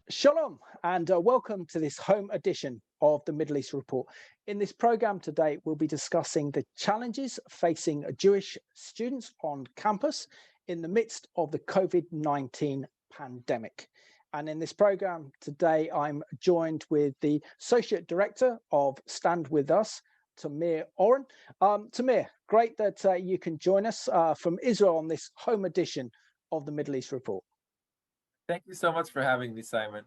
Shalom and welcome to this home edition of the Middle East Report. In this program today, we'll be discussing the challenges facing Jewish students on campus in the midst of the COVID-19 pandemic. And in this program today, I'm joined with the Associate Director of Stand With Us, Tamir Oren. Tamir, great that you can join us from Israel on this home edition of the Middle East Report. Thank you so much for having me, Simon.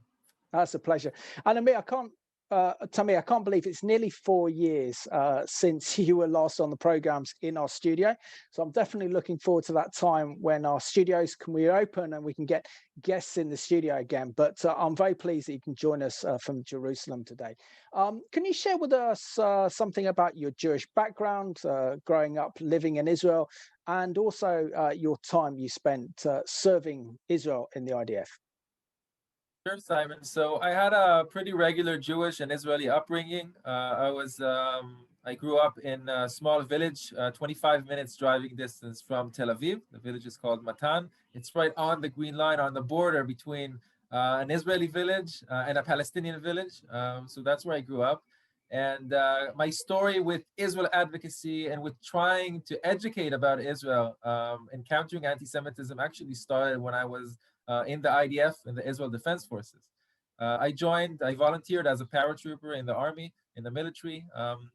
That's a pleasure. And Tamir, I can't believe it's nearly 4 years since you were last on the programs in our studio. So I'm definitely looking forward to that time when our studios can reopen and we can get guests in the studio again. But I'm very pleased that you can join us from Jerusalem today. Can you share with us something about your Jewish background, growing up, living in Israel, and also your time you spent serving Israel in the IDF? Sure, Simon. So I had a pretty regular Jewish and Israeli upbringing. I grew up in a small village, 25 minutes driving distance from Tel Aviv. The village is called Matan. It's right on the Green Line, on the border between an Israeli village and a Palestinian village. So that's where I grew up. And my story with Israel advocacy and with trying to educate about Israel and countering anti-Semitism actually started when I was in the IDF, in the Israel Defense Forces. I volunteered as a paratrooper in the army, in the military,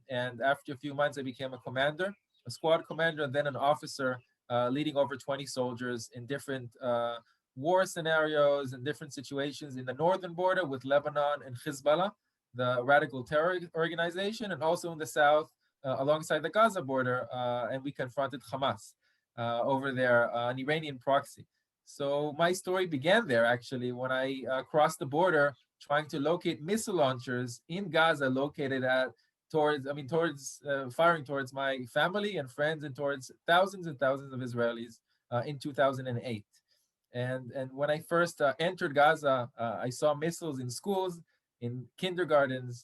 and after a few months I became a commander, a squad commander, and then an officer leading over 20 soldiers in different war scenarios and different situations in the northern border with Lebanon and Hezbollah, the radical terror organization, and also in the south alongside the Gaza border, and we confronted Hamas over there, an Iranian proxy. So my story began there, actually, when I crossed the border trying to locate missile launchers in Gaza located firing towards my family and friends and towards thousands and thousands of Israelis in 2008. And when I first entered Gaza, I saw missiles in schools, in kindergartens,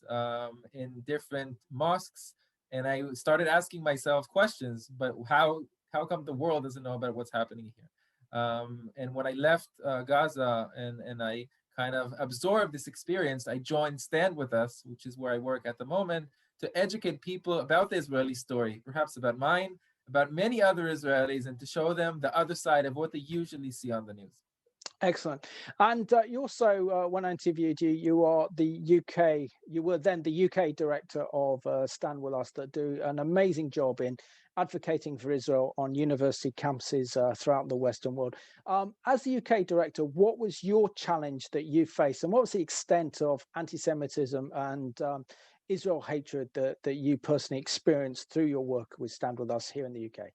in different mosques, and I started asking myself questions, but how come the world doesn't know about what's happening here? And when I left Gaza and I kind of absorbed this experience, I joined Stand With Us, which is where I work at the moment, to educate people about the Israeli story, perhaps about mine, about many other Israelis, and to show them the other side of what they usually see on the news. Excellent. And you also, when I interviewed you, you were then the UK director of Stand With Us, that do an amazing job in advocating for Israel on university campuses throughout the Western world. As the UK director, what was your challenge that you faced, and what was the extent of anti-Semitism and Israel hatred that you personally experienced through your work with Stand With Us here in the UK?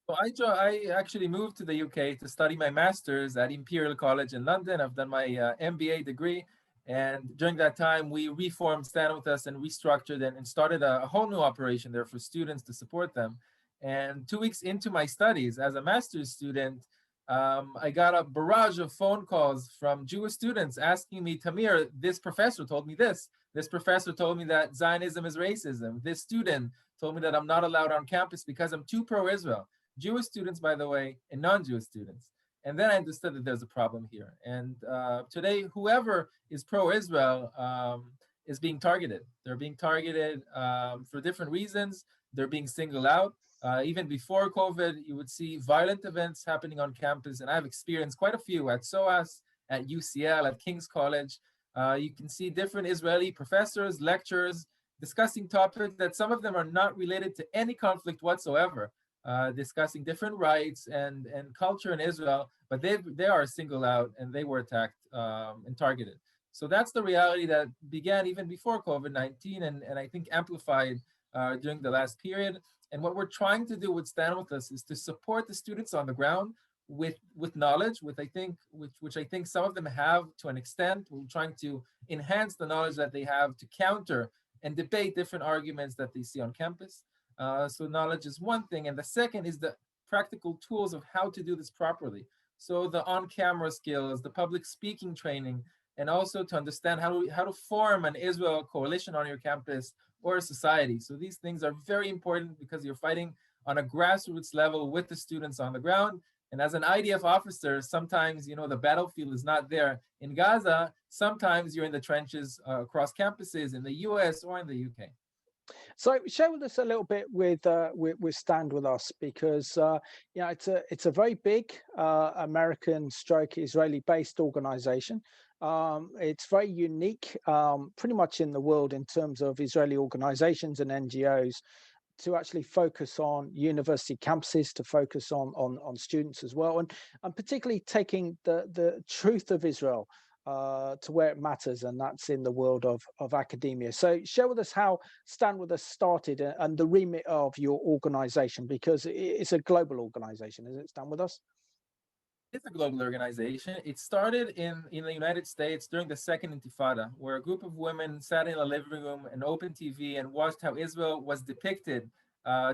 So I actually moved to the UK to study my master's at Imperial College in London. I've done my MBA degree. And during that time, we reformed Stand With Us and restructured and started a whole new operation there for students to support them. And 2 weeks into my studies as a master's student, I got a barrage of phone calls from Jewish students asking me, Tamir, this professor told me this. This professor told me that Zionism is racism. This student told me that I'm not allowed on campus because I'm too pro-Israel. Jewish students, by the way, and non-Jewish students. And then I understood that there's a problem here. And today, whoever is pro-Israel is being targeted. They're being targeted for different reasons. They're being singled out. Even before COVID, you would see violent events happening on campus. And I've experienced quite a few at SOAS, at UCL, at King's College. You can see different Israeli professors, lecturers, discussing topics that some of them are not related to any conflict whatsoever. Discussing different rights and culture in Israel, but they are singled out and they were attacked and targeted. So that's the reality that began even before COVID-19 and I think amplified during the last period. And what we're trying to do with Stand With Us is to support the students on the ground with knowledge, which I think some of them have to an extent. We're trying to enhance the knowledge that they have to counter and debate different arguments that they see on campus. So knowledge is one thing, and the second is the practical tools of how to do this properly. So the on-camera skills, the public speaking training, and also to understand how to form an Israel coalition on your campus or a society. So these things are very important because you're fighting on a grassroots level with the students on the ground, And as an IDF officer, sometimes, the battlefield is not there in Gaza. Sometimes you're in the trenches across campuses in the US or in the UK. So share with us a little bit with Stand With Us, because it's a very big American stroke Israeli based organization. It's very unique, pretty much in the world, in terms of Israeli organizations and NGOs to actually focus on university campuses, to focus on students as well, and particularly taking the truth of Israel to where it matters, and that's in the world of academia. So share with us how Stand With Us started, and the remit of your organization, because it's a global organization, isn't it, Stand With Us? It's a global organization. It started in the United States during the Second Intifada, where a group of women sat in a living room and opened TV and watched how Israel was depicted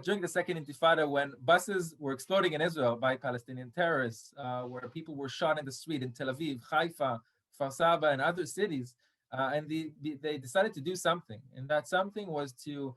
during the Second Intifada, when buses were exploding in Israel by Palestinian terrorists, where people were shot in the street in Tel Aviv, Haifa, Kfar Saba, and other cities. And they decided to do something. And that something was to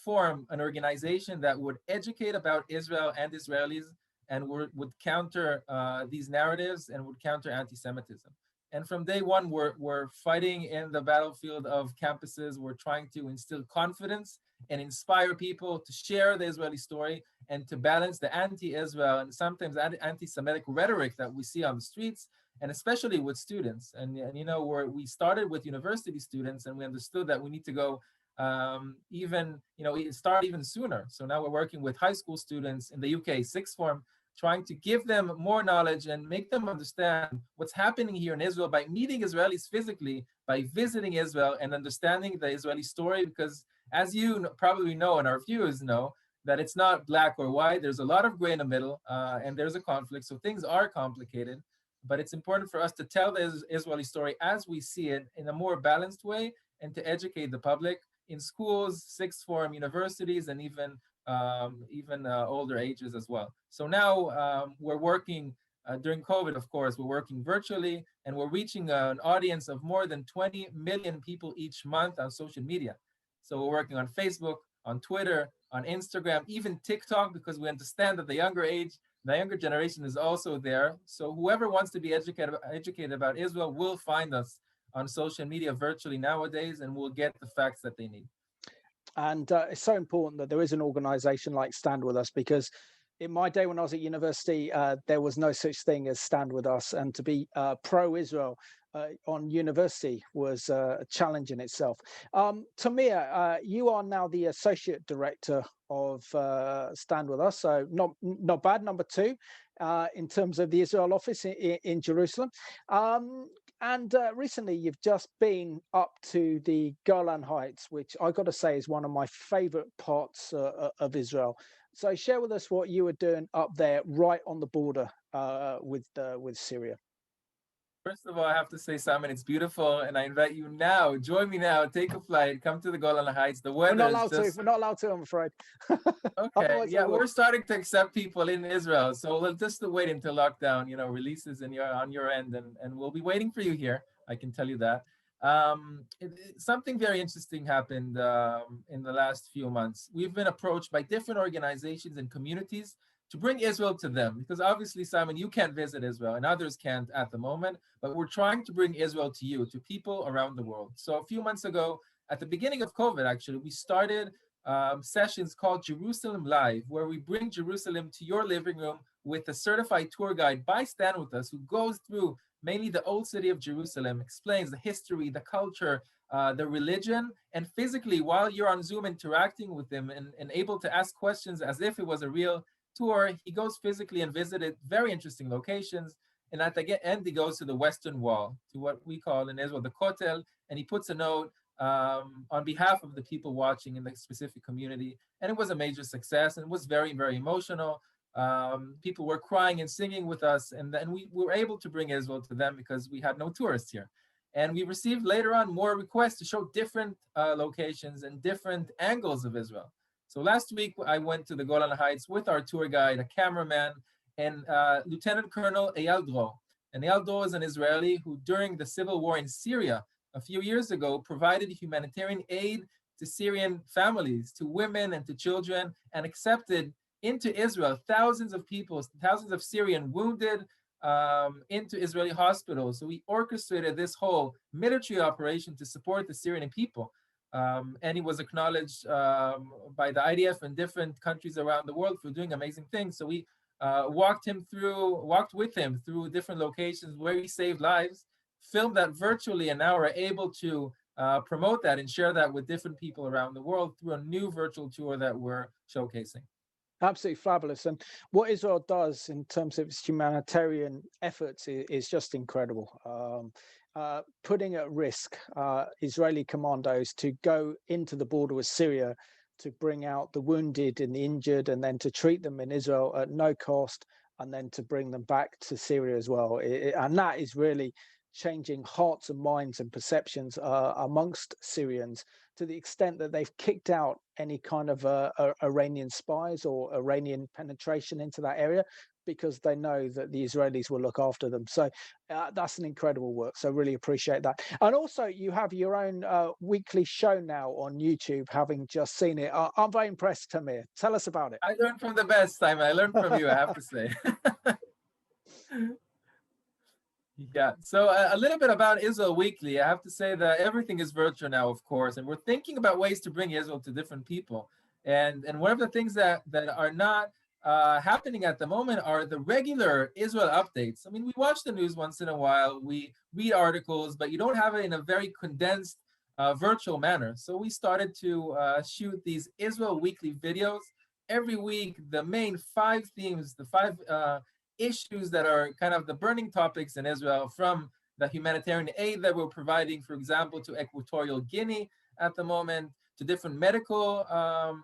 form an organization that would educate about Israel and Israelis, and would counter these narratives and would counter anti-Semitism. And from day one, we're fighting in the battlefield of campuses. We're trying to instill confidence and inspire people to share the Israeli story, and to balance the anti-Israel and sometimes anti-Semitic rhetoric that we see on the streets, and especially with students. And we started with university students, and we understood that we need to go start even sooner. So now we're working with high school students in the UK, sixth form, trying to give them more knowledge and make them understand what's happening here in Israel by meeting Israelis physically, by visiting Israel and understanding the Israeli story. Because as you probably know, and our viewers know, that it's not black or white. There's a lot of gray in the middle, and there's a conflict. So things are complicated, but it's important for us to tell the Israeli story as we see it in a more balanced way, and to educate the public in schools, sixth form, universities, and even older ages as well. So now we're working during COVID, of course, we're working virtually, and we're reaching an audience of more than 20 million people each month on social media. So we're working on Facebook, on Twitter, on Instagram, even TikTok, because we understand that the younger generation is also there. So whoever wants to be educated about Israel will find us on social media virtually nowadays, and will get the facts that they need. And it's so important that there is an organization like Stand With Us, because in my day when I was at university, there was no such thing as Stand With Us, and to be pro-Israel on university was a challenge in itself. Tamir, you are now the associate director of Stand With Us, so not bad, number 2 in terms of the Israel office in Jerusalem. And recently, you've just been up to the Golan Heights, which I got to say is one of my favorite parts of Israel. So share with us what you were doing up there, right on the border with Syria. First of all, I have to say, Simon, it's beautiful, and I invite you now. Join me now. Take a flight. Come to the Golan Heights. The weather is just... We're not allowed to, I'm afraid. Okay. Yeah, we're starting to accept people in Israel, so we'll just wait until lockdown, releases on your end, and we'll be waiting for you here. I can tell you that. Something very interesting happened in the last few months. We've been approached by different organizations and communities to bring Israel to them, because obviously, Simon, you can't visit Israel and others can't at the moment, but we're trying to bring Israel to you, to people around the world. So a few months ago, at the beginning of COVID, actually, we started sessions called Jerusalem Live, where we bring Jerusalem to your living room with a certified tour guide by Stand With Us, who goes through mainly the old city of Jerusalem, explains the history, the culture, the religion, and physically, while you're on Zoom interacting with him and able to ask questions as if it was a real tour, he goes physically and visited very interesting locations. And at the end, he goes to the Western Wall, to what we call in Israel the Kotel, and he puts a note on behalf of the people watching in the specific community. And it was a major success, and it was very, very emotional. People were crying and singing with us, and then we were able to bring Israel to them because we had no tourists here. And we received later on more requests to show different locations and different angles of Israel. So last week, I went to the Golan Heights with our tour guide, a cameraman, and Lieutenant Colonel Eyal Dro. And Eyal Dro is an Israeli who, during the civil war in Syria a few years ago, provided humanitarian aid to Syrian families, to women and to children, and accepted into Israel, thousands of people, thousands of Syrian wounded, into Israeli hospitals. So we orchestrated this whole military operation to support the Syrian people. And he was acknowledged by the IDF and different countries around the world for doing amazing things. So we walked with him through different locations where he saved lives, filmed that virtually, and now are able to promote that and share that with different people around the world through a new virtual tour that we're showcasing. Absolutely fabulous. And what Israel does in terms of its humanitarian efforts is just incredible. Putting at risk Israeli commandos to go into the border with Syria to bring out the wounded and the injured, and then to treat them in Israel at no cost, and then to bring them back to Syria as well. And that is really changing hearts and minds and perceptions amongst Syrians, to the extent that they've kicked out any kind of Iranian spies or Iranian penetration into that area, because they know that the Israelis will look after them. So that's an incredible work. So really appreciate that. And also you have your own weekly show now on YouTube, having just seen it. I'm very impressed, Tamir. Tell us about it. I learned from the best, Simon. I learned from you, I have to say. Yeah, so a little bit about Israel Weekly. I have to say that everything is virtual now, of course, and we're thinking about ways to bring Israel to different people. And one of the things that are not happening at the moment are the regular Israel updates. I mean, we watch the news once in a while, we read articles, but you don't have it in a very condensed virtual manner. So we started to shoot these Israel Weekly videos. Every week, the main 5 themes, the 5 issues that are kind of the burning topics in Israel, from the humanitarian aid that we're providing, for example, to Equatorial Guinea at the moment, to different medical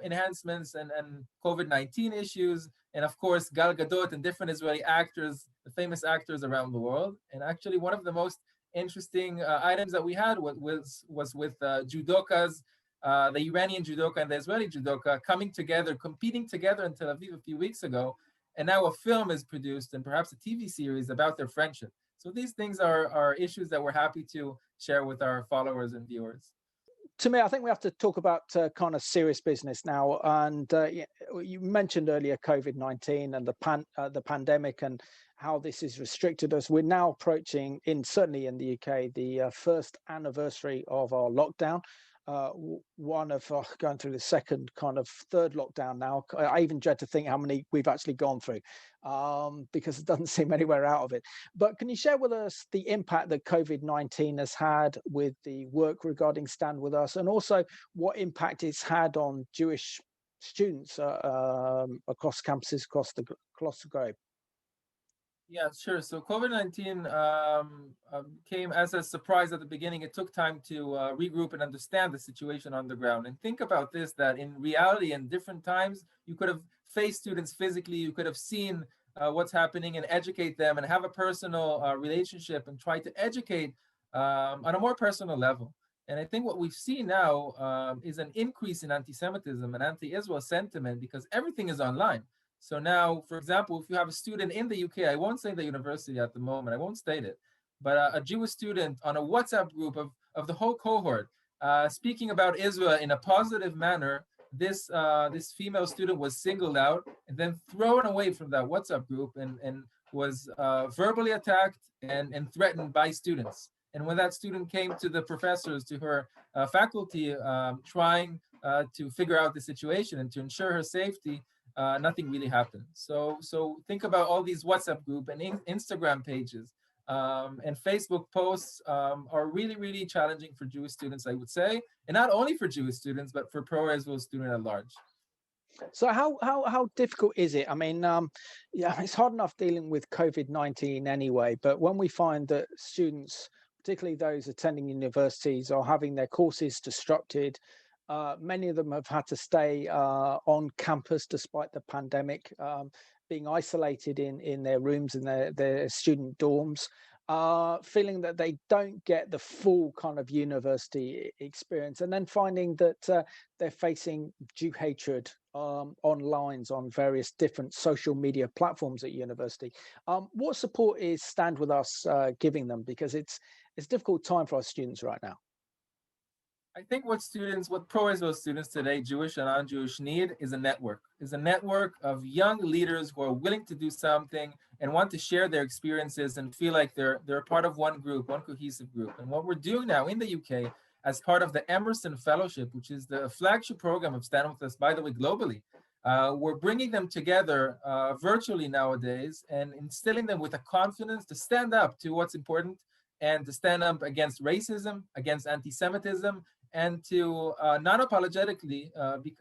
enhancements and COVID-19 issues, and of course, Gal Gadot and different Israeli actors, the famous actors around the world. And actually, one of the most interesting items that we had was with judokas, the Iranian judoka and the Israeli judoka coming together, competing together in Tel Aviv a few weeks ago. And now a film is produced and perhaps a TV series about their friendship. So these things are issues that we're happy to share with our followers and viewers. To me, I think we have to talk about kind of serious business now. And you mentioned earlier COVID-19 and the pandemic and how this has restricted us. We're now approaching, certainly in the UK, the first anniversary of our lockdown. One of going through the second, kind of third lockdown now. I even dread to think how many we've actually gone through, because it doesn't seem anywhere out of it. But can you share with us the impact that COVID-19 has had with the work regarding Stand With Us, and also what impact it's had on Jewish students across campuses across the globe? Yeah, sure. So COVID-19 came as a surprise at the beginning. It took time to regroup and understand the situation on the ground. And think about this, that in reality, in different times, you could have faced students physically, you could have seen what's happening and educate them and have a personal relationship and try to educate on a more personal level. And I think what we've seen now is an increase in anti-Semitism and anti-Israel sentiment, because everything is online. So now, for example, if you have a student in the UK, I won't say the university at the moment, I won't state it, but a Jewish student on a WhatsApp group of the whole cohort speaking about Israel in a positive manner, this female student was singled out and then thrown away from that WhatsApp group and was verbally attacked and threatened by students. And when that student came to the professors, to her faculty, trying to figure out the situation and to ensure her safety, nothing really happened. So think about all these WhatsApp group and Instagram pages and Facebook posts are really, really challenging for Jewish students, I would say, and not only for Jewish students, but for pro-Israel students at large. So how difficult is it? I mean, yeah, it's hard enough dealing with COVID-19 anyway, but when we find that students, particularly those attending universities, are having their courses disrupted, many of them have had to stay on campus despite the pandemic, being isolated in their rooms in their student dorms, feeling that they don't get the full kind of university experience, and then finding that they're facing Jew hatred online on various different social media platforms at university. What support is Stand With Us giving them? Because it's a difficult time for our students right now. I think what pro-Israel students today, Jewish and non-Jewish, need is a network of young leaders who are willing to do something and want to share their experiences and feel like they're part of one group, one cohesive group. And what we're doing now in the UK as part of the Emerson Fellowship, which is the flagship program of Stand With Us, by the way, globally, we're bringing them together virtually nowadays and instilling them with a confidence to stand up to what's important and to stand up against racism, against anti-Semitism, and to non-apologetically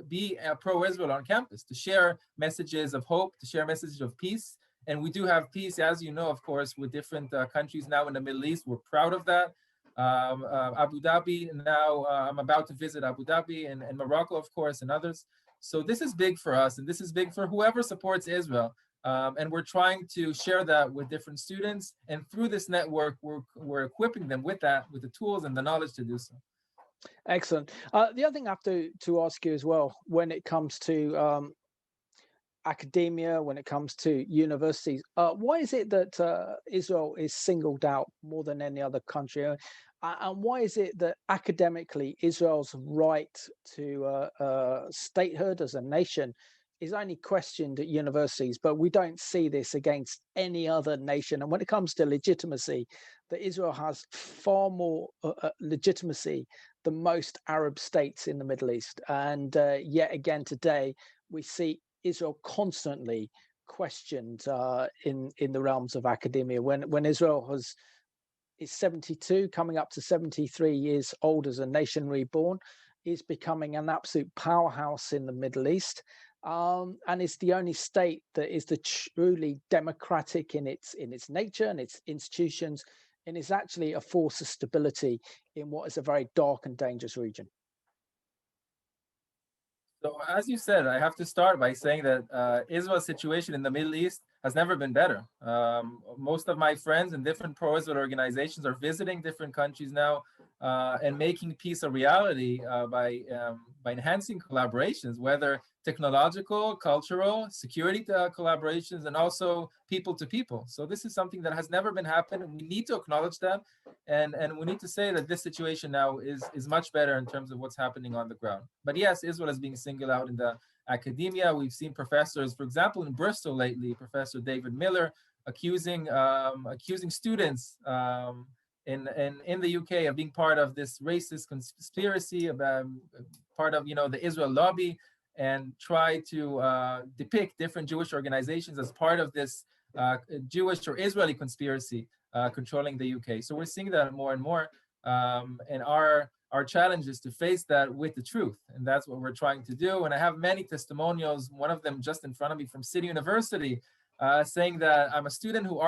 be pro-Israel on campus, to share messages of hope, to share messages of peace. And we do have peace, as you know, of course, with different countries now in the Middle East. We're proud of that. Abu Dhabi, now I'm about to visit Abu Dhabi and Morocco, of course, and others. So this is big for us, and this is big for whoever supports Israel. And we're trying to share that with different students. And through this network, we're equipping them with that, with the tools and the knowledge to do so. Excellent. The other thing I have to ask you as well, when it comes to academia, when it comes to universities, why is it that Israel is singled out more than any other country? And why is it that academically Israel's right to statehood as a nation is only questioned at universities, but we don't see this against any other nation? And when it comes to legitimacy, that Israel has far more legitimacy than most Arab states in the Middle East. And yet again today, we see Israel constantly questioned in the realms of academia. When Israel is 72, coming up to 73 years old as a nation reborn, is becoming an absolute powerhouse in the Middle East. And it's the only state that is the truly democratic in its nature and its institutions, and is actually a force of stability in what is a very dark and dangerous region. So as you said, I have to start by saying that Israel's situation in the Middle East has never been better. Most of my friends in different pro-Israel organizations are visiting different countries now and making peace a reality by enhancing collaborations, whether technological, cultural, security collaborations, and also people to people. So this is something that has never been happened, and we need to acknowledge that. And we need to say that this situation now is much better in terms of what's happening on the ground. But yes, Israel is being singled out in the academia. We've seen professors, for example, in Bristol lately, Professor David Miller accusing students in the UK of being part of this racist conspiracy, about part of the Israel lobby, and try to depict different Jewish organizations as part of this Jewish or Israeli conspiracy controlling the UK. So we're seeing that more and more, and our challenge is to face that with the truth, and that's what we're trying to do. And I have many testimonials, one of them just in front of me from City University, saying that I'm a student who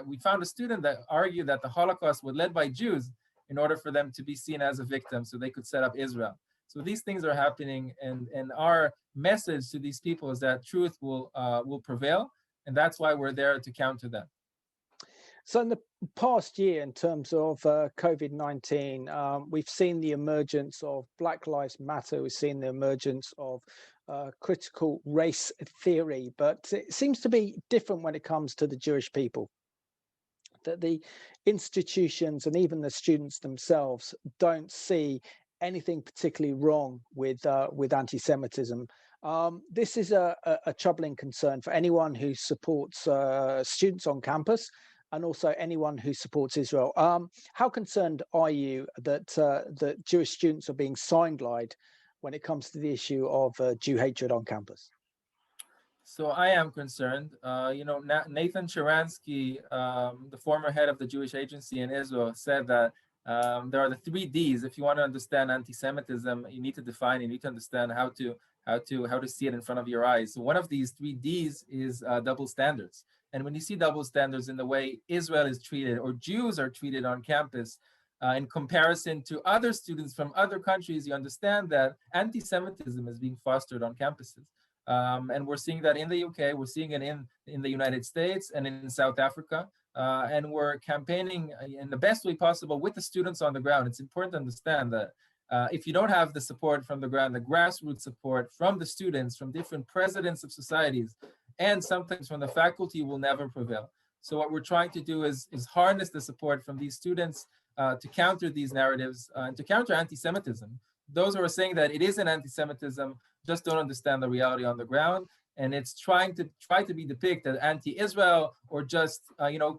we found a student that argued that the Holocaust was led by Jews in order for them to be seen as a victim so they could set up Israel. So these things are happening, and our message to these people is that truth will prevail, and that's why we're there to counter that. So in the past year, in terms of COVID-19, we've seen the emergence of Black Lives Matter. We've seen the emergence of critical race theory, but it seems to be different when it comes to the Jewish people. That the institutions and even the students themselves don't see anything particularly wrong with anti-Semitism. This is a troubling concern for anyone who supports students on campus, and also anyone who supports Israel. How concerned are you that Jewish students are being sidelined when it comes to the issue of Jew hatred on campus? So I am concerned. Nathan Sharansky, the former head of the Jewish Agency in Israel, said that there are the 3 Ds. If you want to understand anti-Semitism, you need to understand how to see it in front of your eyes. So one of these 3 Ds is double standards. And when you see double standards in the way Israel is treated or Jews are treated on campus in comparison to other students from other countries, you understand that anti-Semitism is being fostered on campuses. And we're seeing that in the UK, we're seeing it in the United States and in South Africa. And we're campaigning in the best way possible with the students on the ground. It's important to understand that if you don't have the support from the ground, the grassroots support from the students, from different presidents of societies, and sometimes from the faculty, will never prevail. So what we're trying to do is harness the support from these students to counter these narratives and to counter anti-Semitism. those who are saying that it isn't anti-Semitism just don't understand the reality on the ground, and it's trying to be depicted as anti-Israel or just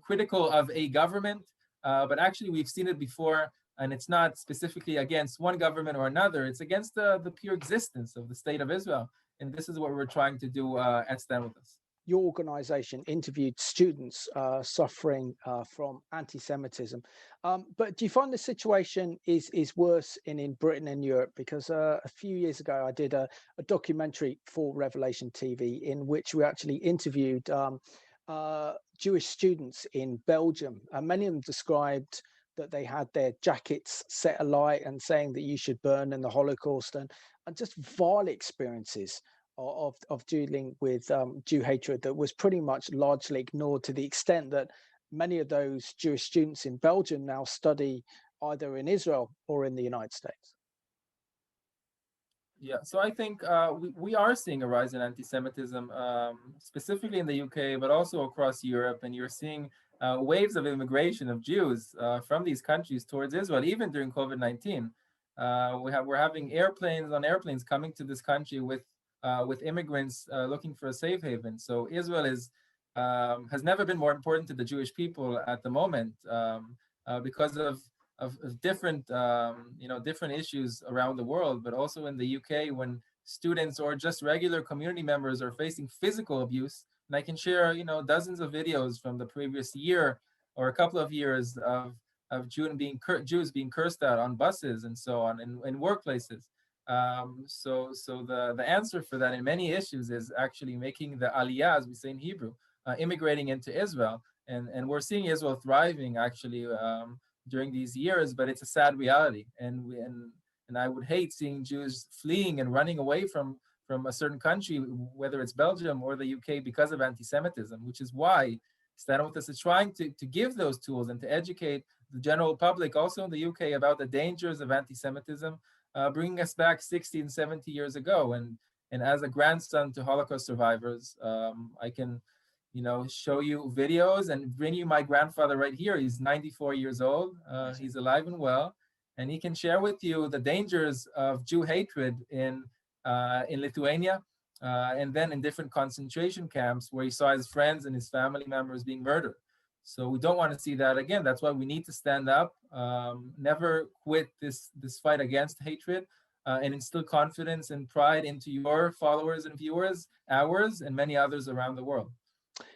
critical of a government. But actually, we've seen it before, and it's not specifically against one government or another. It's against the pure existence of the state of Israel, and this is what we're trying to do at Stand With Us. Your organization interviewed students suffering from anti-Semitism. But do you find the situation is worse in Britain and Europe? Because a few years ago, I did a documentary for Revelation TV in which we actually interviewed Jewish students in Belgium. And many of them described that they had their jackets set alight and saying that you should burn in the Holocaust, and just vile experiences of dealing with Jew hatred that was pretty much largely ignored, to the extent that many of those Jewish students in Belgium now study either in Israel or in the United States. Yeah, so I think we are seeing a rise in anti-Semitism, specifically in the UK, but also across Europe. And you're seeing waves of immigration of Jews from these countries towards Israel, even during COVID-19. We're having airplanes coming to this country with immigrants looking for a safe haven. So Israel has never been more important to the Jewish people at the moment because of different different issues around the world, but also in the UK, when students or just regular community members are facing physical abuse. And I can share dozens of videos from the previous year or a couple of years of Jews being cursed out on buses and so on in workplaces. So the answer for that in many issues is actually making the aliyah, as we say in Hebrew, immigrating into Israel, and we're seeing Israel thriving actually during these years, but it's a sad reality, and I would hate seeing Jews fleeing and running away from a certain country, whether it's Belgium or the UK, because of anti-Semitism, which is why Stand With Us is trying to give those tools and to educate the general public also in the UK about the dangers of anti-Semitism, bringing us back 60 and 70 years ago. And as a grandson to Holocaust survivors, I can show you videos and bring you my grandfather right here. He's 94 years old. He's alive and well, and he can share with you the dangers of Jew hatred in Lithuania, and then in different concentration camps where he saw his friends and his family members being murdered. So we don't want to see that again. That's why we need to stand up, never quit this fight against hatred, and instill confidence and pride into your followers and viewers, ours, and many others around the world.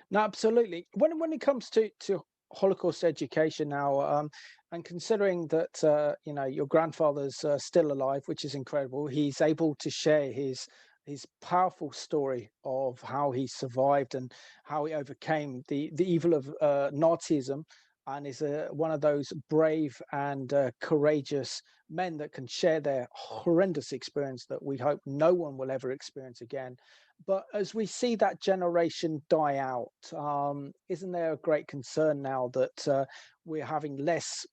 No, absolutely. When it comes to Holocaust education now, and considering that your grandfather's still alive, which is incredible, he's able to share his powerful story of how he survived and how he overcame the evil of Nazism, and is one of those brave and courageous men that can share their horrendous experience that we hope no one will ever experience again. But as we see that generation die out, isn't there a great concern now that we're having less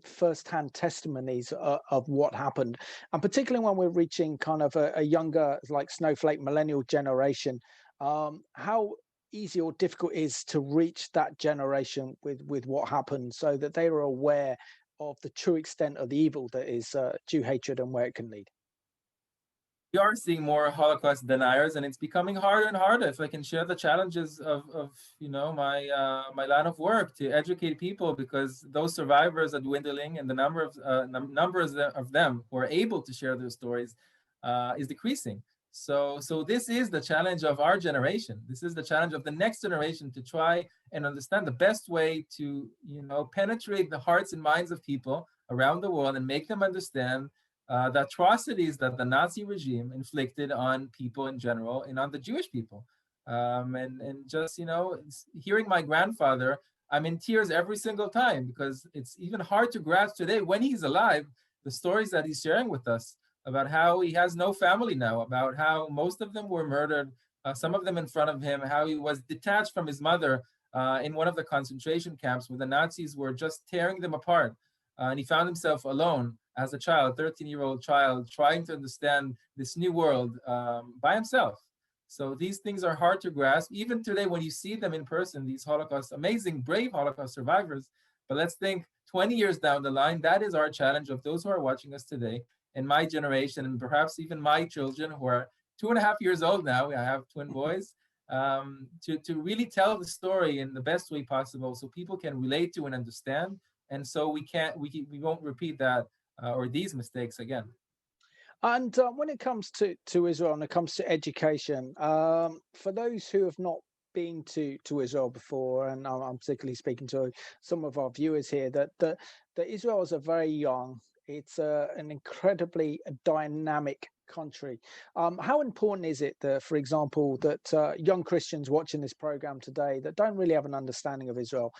first-hand testimonies of what happened, and particularly when we're reaching kind of a younger, like snowflake millennial generation, how easy or difficult it is to reach that generation with what happened, so that they are aware of the true extent of the evil that is Jew hatred and where it can lead? We are seeing more Holocaust deniers, and it's becoming harder and harder. If I can share the challenges of my line of work to educate people, because those survivors are dwindling, and the numbers of them who are able to share their stories is decreasing. So this is the challenge of our generation. This is the challenge of the next generation, to try and understand the best way to penetrate the hearts and minds of people around the world and make them understand the atrocities that the Nazi regime inflicted on people in general and on the Jewish people. And just, hearing my grandfather, I'm in tears every single time, because it's even hard to grasp today, when he's alive, the stories that he's sharing with us about how he has no family now, about how most of them were murdered, some of them in front of him, how he was detached from his mother in one of the concentration camps where the Nazis were just tearing them apart. And he found himself alone as a child, 13-year-old child, trying to understand this new world by himself. So these things are hard to grasp, even today when you see them in person, these amazing, brave Holocaust survivors. But let's think 20 years down the line, that is our challenge of those who are watching us today, and my generation, and perhaps even my children who are 2.5 years old now. I have twin boys. To really tell the story in the best way possible, so people can relate to and understand, and so we won't repeat that or these mistakes again. And when it comes to Israel, and it comes to education, for those who have not been to Israel before, and I'm particularly speaking to some of our viewers here, that Israel is a very young, it's an incredibly dynamic country. How important is it that, for example, that young Christians watching this program today that don't really have an understanding of Israel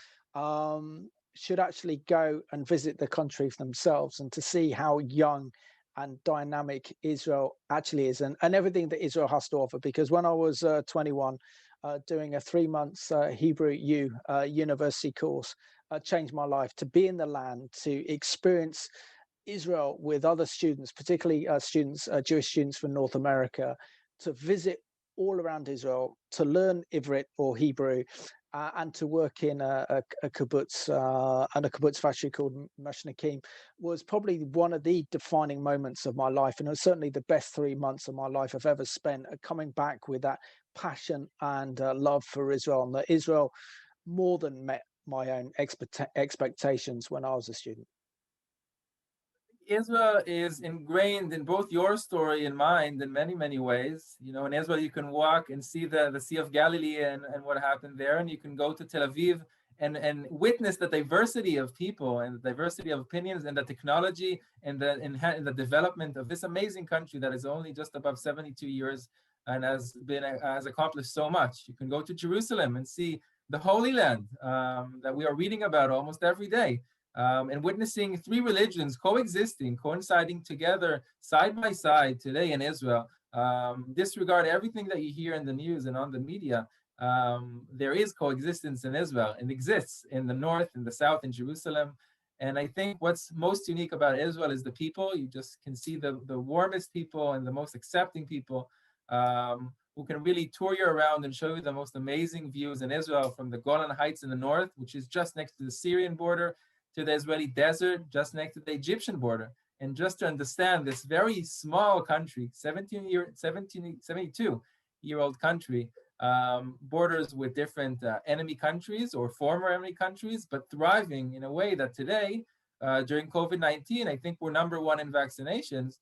should actually go and visit the country for themselves and to see how young and dynamic Israel actually is, and everything that Israel has to offer? Because when I was 21, doing a 3 months Hebrew university course, changed my life. To be in the land, to experience Israel with other students, particularly Jewish students from North America, to visit all around Israel, to learn Ivrit or Hebrew, and to work in a kibbutz and a kibbutz factory called Mashnakim, was probably one of the defining moments of my life. And it was certainly the best 3 months of my life I've ever spent, coming back with that passion and love for Israel, and that Israel more than met my own expectations when I was a student. Israel is ingrained in both your story and mine in many, many ways. You know, in Israel, you can walk and see the Sea of Galilee and what happened there. And you can go to Tel Aviv and witness the diversity of people and the diversity of opinions and the technology and the development of this amazing country that is only just above 72 years and has accomplished so much. You can go to Jerusalem and see the Holy Land that we are reading about almost every day. And witnessing three religions coexisting, coinciding together side by side today in Israel. Disregard everything that you hear in the news and on the media. There is coexistence in Israel and exists in the north, in the south, in Jerusalem. And I think what's most unique about Israel is the people. You just can see the warmest people and the most accepting people who can really tour you around and show you the most amazing views in Israel, from the Golan Heights in the north, which is just next to the Syrian border, to the Israeli desert, just next to the Egyptian border. And just to understand this very small country, 72-year-old country, borders with different enemy countries or former enemy countries, but thriving in a way that today, during COVID-19, I think we're #1 in vaccinations,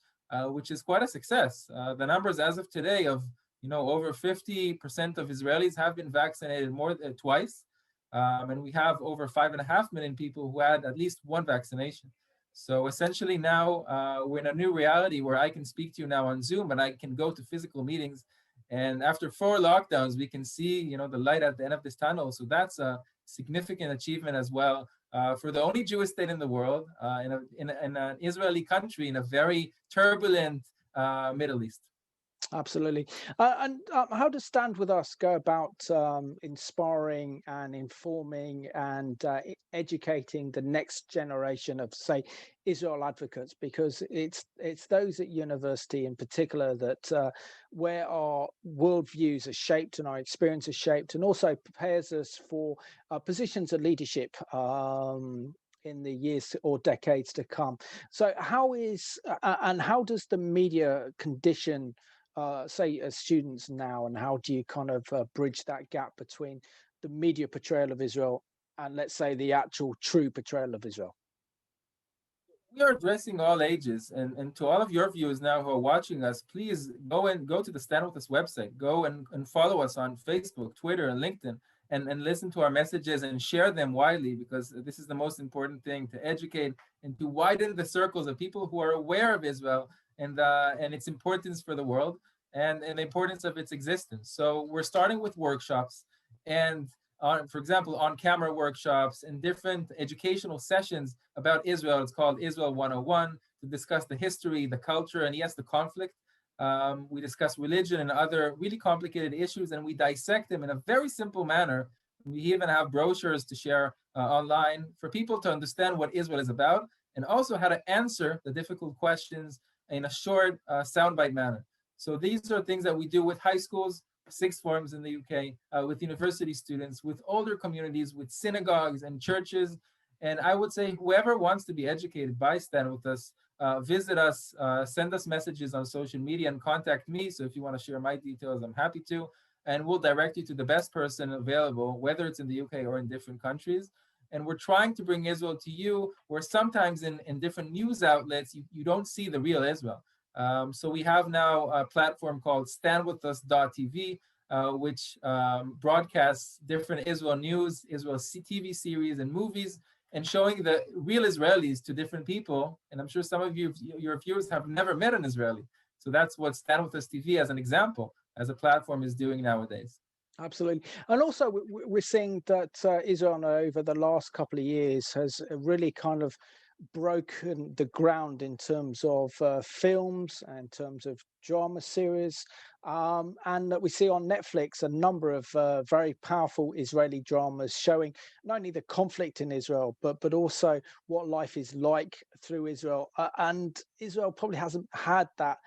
which is quite a success. The numbers as of today of, over 50% of Israelis have been vaccinated more than twice. And we have over 5.5 million people who had at least one vaccination. So essentially now we're in a new reality where I can speak to you now on Zoom, and I can go to physical meetings. And after 4 lockdowns, we can see, the light at the end of this tunnel. So that's a significant achievement as well for the only Jewish state in the world, in an Israeli country in a very turbulent Middle East. Absolutely. And how does Stand With Us go about inspiring and informing and educating the next generation of, say, Israel advocates? Because it's those at university in particular that where our worldviews are shaped and our experience is shaped, and also prepares us for positions of leadership in the years or decades to come. So how does the media condition say as students now, and how do you kind of bridge that gap between the media portrayal of Israel and, let's say, the actual true portrayal of Israel? We are addressing all ages, and to all of your viewers now who are watching us, please go to the Stand With Us website, go and follow us on Facebook, Twitter, and LinkedIn, and listen to our messages and share them widely, because this is the most important thing, to educate and to widen the circles of people who are aware of Israel and its importance for the world and the importance of its existence. So we're starting with workshops and for example, on-camera workshops and different educational sessions about Israel. It's called Israel 101, to discuss the history, the culture, and yes, the conflict. We discuss religion and other really complicated issues, and we dissect them in a very simple manner. We even have brochures to share online for people to understand what Israel is about, and also how to answer the difficult questions in a short, soundbite manner. So these are things that we do with high schools, sixth forms in the UK, with university students, with older communities, with synagogues and churches. And I would say whoever wants to be educated by Stand With Us visit us, send us messages on social media and contact me. So if you want to share my details, I'm happy to. And we'll direct you to the best person available, whether it's in the UK or in different countries. And we're trying to bring Israel to you, where sometimes in different news outlets, you don't see the real Israel. So we have now a platform called standwithus.tv, which broadcasts different Israel news, Israel TV series and movies, and showing the real Israelis to different people. And I'm sure some of you, your viewers, have never met an Israeli. So that's what Stand With Us TV, as an example, as a platform, is doing nowadays. Absolutely. And also, we're seeing that Israel over the last couple of years has really kind of broken the ground in terms of films, in terms of drama series, and that we see on Netflix a number of very powerful Israeli dramas showing not only the conflict in Israel, but also what life is like through Israel. And Israel probably hasn't had that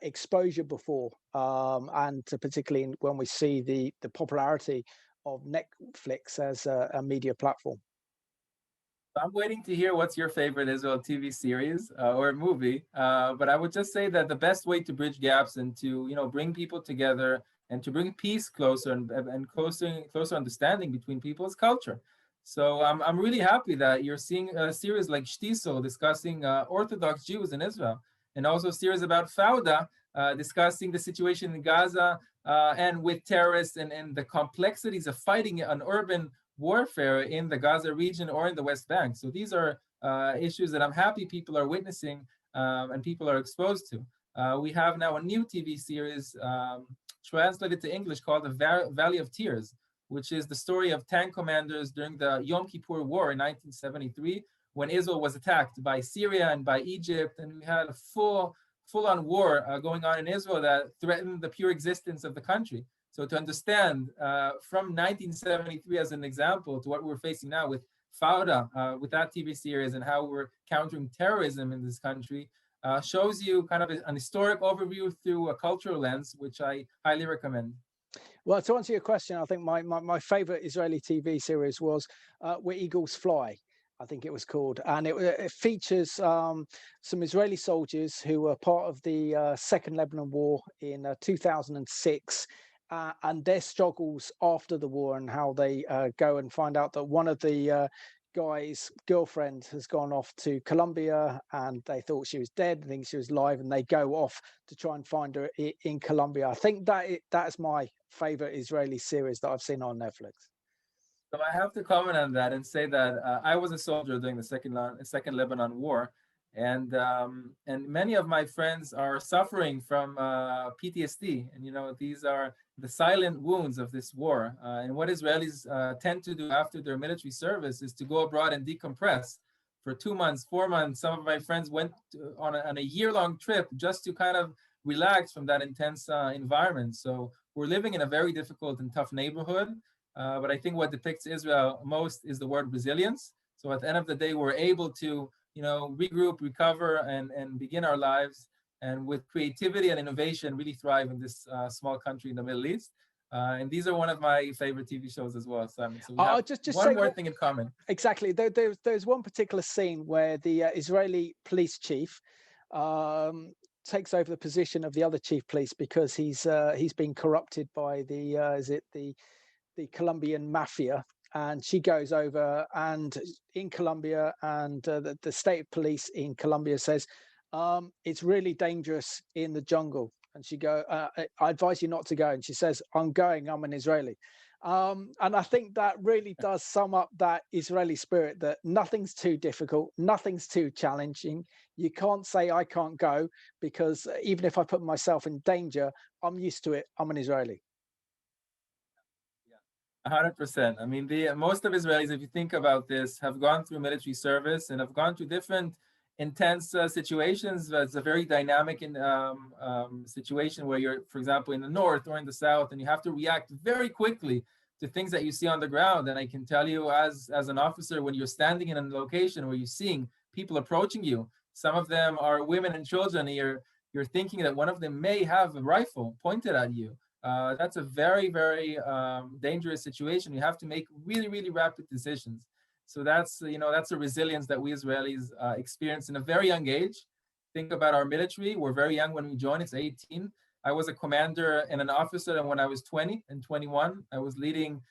exposure before, and particularly when we see the popularity of Netflix as a media platform. I'm waiting to hear what's your favorite Israel TV series or movie. But I would just say that the best way to bridge gaps and to bring people together and to bring peace closer and closer understanding between people is culture. So I'm really happy that you're seeing a series like Shtisel discussing Orthodox Jews in Israel, and also a series about Fauda discussing the situation in Gaza and with terrorists and the complexities of fighting an urban warfare in the Gaza region or in the West Bank. So these are issues that I'm happy people are witnessing and people are exposed to. We have now a new TV series translated to English called The Valley of Tears, which is the story of tank commanders during the Yom Kippur War in 1973, when Israel was attacked by Syria and by Egypt, and we had a full-on war going on in Israel that threatened the pure existence of the country. So to understand from 1973 as an example to what we're facing now with Fauda, with that TV series, and how we're countering terrorism in this country, shows you kind of an historic overview through a cultural lens, which I highly recommend. Well, to answer your question, I think my favorite Israeli TV series was Where Eagles Fly, I think it was called. And it features some Israeli soldiers who were part of the Second Lebanon War in 2006. And their struggles after the war, and how they go and find out that one of the guy's girlfriend has gone off to Colombia, and they thought she was dead, and think she was alive, and they go off to try and find her in Colombia. I think that's my favorite Israeli series that I've seen on Netflix. So I have to comment on that and say that I was a soldier during the Second Lebanon War, and many of my friends are suffering from PTSD, and these are the silent wounds of this war. And what Israelis tend to do after their military service is to go abroad and decompress for 2 months, 4 months. Some of my friends went on a year-long trip just to kind of relax from that intense environment. So we're living in a very difficult and tough neighborhood. But I think what depicts Israel most is the word resilience. So at the end of the day, we're able to, regroup, recover, and begin our lives, and with creativity and innovation, really thrive in this small country in the Middle East. And these are one of my favorite TV shows as well, Simon. So we have just one more thing in common. Exactly. There's one particular scene where the Israeli police chief takes over the position of the other chief police because he's been corrupted by the Colombian mafia, and she goes over and in Colombia, and the state police in Colombia says it's really dangerous in the jungle, and I advise you not to go, and she says, I'm going, I'm an Israeli. And I think that really does sum up that Israeli spirit, that nothing's too difficult, nothing's too challenging. You can't say I can't go, because even if I put myself in danger, I'm used to it, I'm an Israeli. 100%. I mean, most of Israelis, if you think about this, have gone through military service and have gone through different intense situations. It's a very dynamic situation where you're, for example, in the north or in the south, and you have to react very quickly to things that you see on the ground. And I can tell you, as an officer, when you're standing in a location where you're seeing people approaching you, some of them are women and children, and you're thinking that one of them may have a rifle pointed at you. That's a very, very dangerous situation. You have to make really, really rapid decisions. So that's a resilience that we Israelis experience in a very young age. think about our military. We're very young when we joined. It's 18. I was a commander and an officer, and when I was 20 and 21, I was leading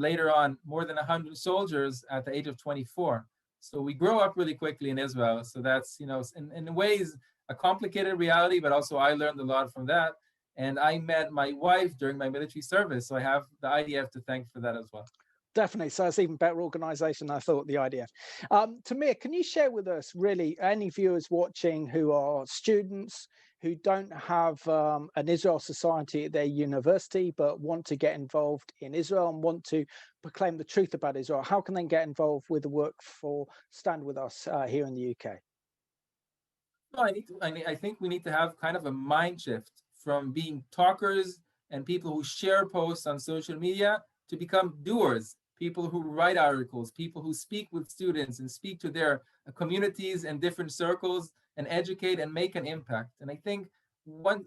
later on more than 100 soldiers at the age of 24. So we grow up really quickly in Israel. So that's, in ways a complicated reality, but also I learned a lot from that. And I met my wife during my military service. So I have the IDF to thank for that as well. Definitely. So it's even better organization than I thought, the idea. Tamir, can you share with us, really, any viewers watching who are students who don't have an Israel Society at their university, but want to get involved in Israel and want to proclaim the truth about Israel? How can they get involved with the work for Stand With Us here in the UK? No, I think we need to have kind of a mind shift from being talkers and people who share posts on social media to become doers, people who write articles, people who speak with students and speak to their communities and different circles and educate and make an impact. And I think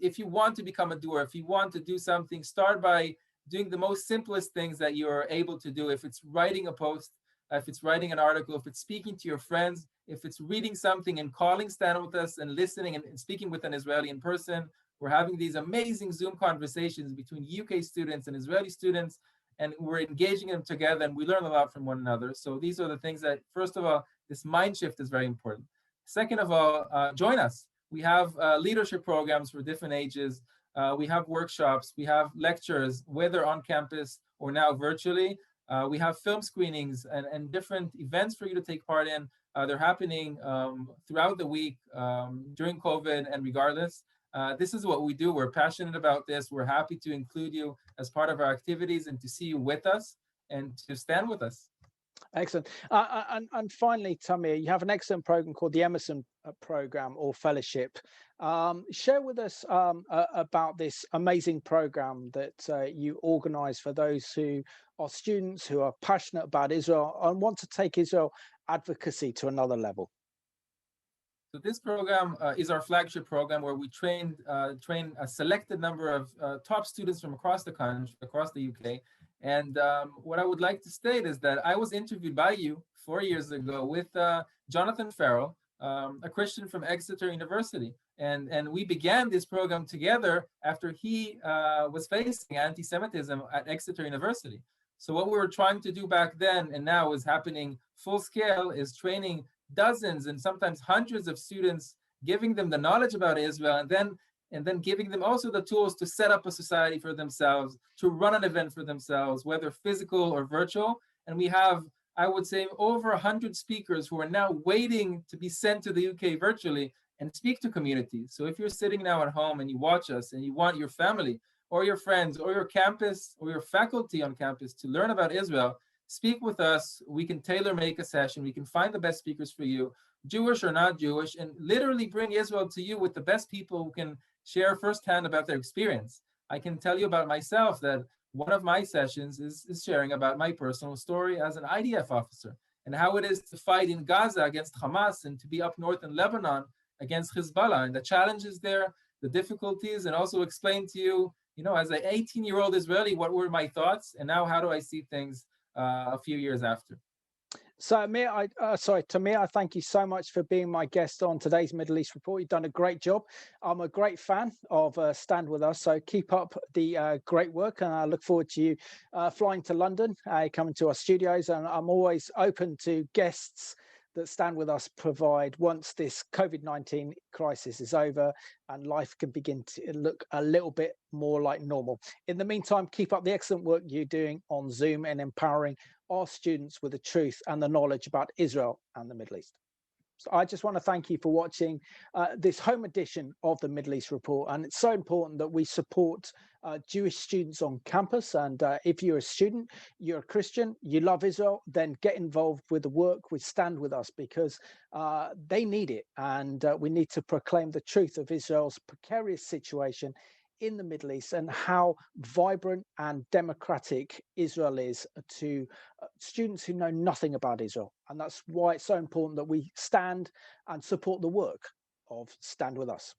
if you want to become a doer, if you want to do something, start by doing the most simplest things that you're able to do. If it's writing a post, if it's writing an article, if it's speaking to your friends, if it's reading something and calling Stand With Us and listening and speaking with an Israeli in person. We're having these amazing Zoom conversations between UK students and Israeli students, and we're engaging them together, and we learn a lot from one another. So these are the things that, first of all, this mind shift is very important. Second of all, join us. We have leadership programs for different ages. We have workshops, we have lectures, whether on campus or now virtually. We have film screenings and different events for you to take part in. They're happening throughout the week during COVID and regardless. This is what we do. We're passionate about this. We're happy to include you as part of our activities and to see you with us and to stand with us. Excellent. And finally, Tamir, you have an excellent program called the Emerson Program or Fellowship. Share with us about this amazing program that you organize for those who are students who are passionate about Israel and want to take Israel advocacy to another level. So this program is our flagship program where we train a selected number of top students from across the country, across the UK. And what I would like to state is that I was interviewed by you 4 years ago with Jonathan Farrell, a Christian from Exeter University. And we began this program together after he was facing anti-Semitism at Exeter University. So what we were trying to do back then and now is happening full scale is training dozens and sometimes hundreds of students, giving them the knowledge about Israel, and then giving them also the tools to set up a society for themselves, to run an event for themselves, whether physical or virtual. And we have, I would say, over 100 speakers who are now waiting to be sent to the UK virtually and speak to communities. So if you're sitting now at home and you watch us and you want your family or your friends or your campus or your faculty on campus to learn about Israel, speak with us. We can tailor make a session. We can find the best speakers for you, Jewish or not Jewish, and literally bring Israel to you with the best people who can share firsthand about their experience. I can tell you about myself that one of my sessions is sharing about my personal story as an IDF officer and how it is to fight in Gaza against Hamas and to be up north in Lebanon against Hezbollah and the challenges there, the difficulties, and also explain to you, as an 18-year-old Israeli, what were my thoughts and now how do I see things a few years after. So, Tamir, I thank you so much for being my guest on today's Middle East Report. You've done a great job. I'm a great fan of Stand With Us, so keep up the great work, and I look forward to you flying to London, coming to our studios, and I'm always open to guests that Stand With Us provide once this COVID-19 crisis is over and life can begin to look a little bit more like normal. In the meantime, keep up the excellent work you're doing on Zoom and empowering our students with the truth and the knowledge about Israel and the Middle East. So I just want to thank you for watching this home edition of the Middle East Report. And it's so important that we support Jewish students on campus. And if you're a student, you're a Christian, you love Israel, then get involved with the work with Stand With Us, because they need it. And we need to proclaim the truth of Israel's precarious situation in the Middle East and how vibrant and democratic Israel is to students who know nothing about Israel. And that's why it's so important that we stand and support the work of Stand With Us.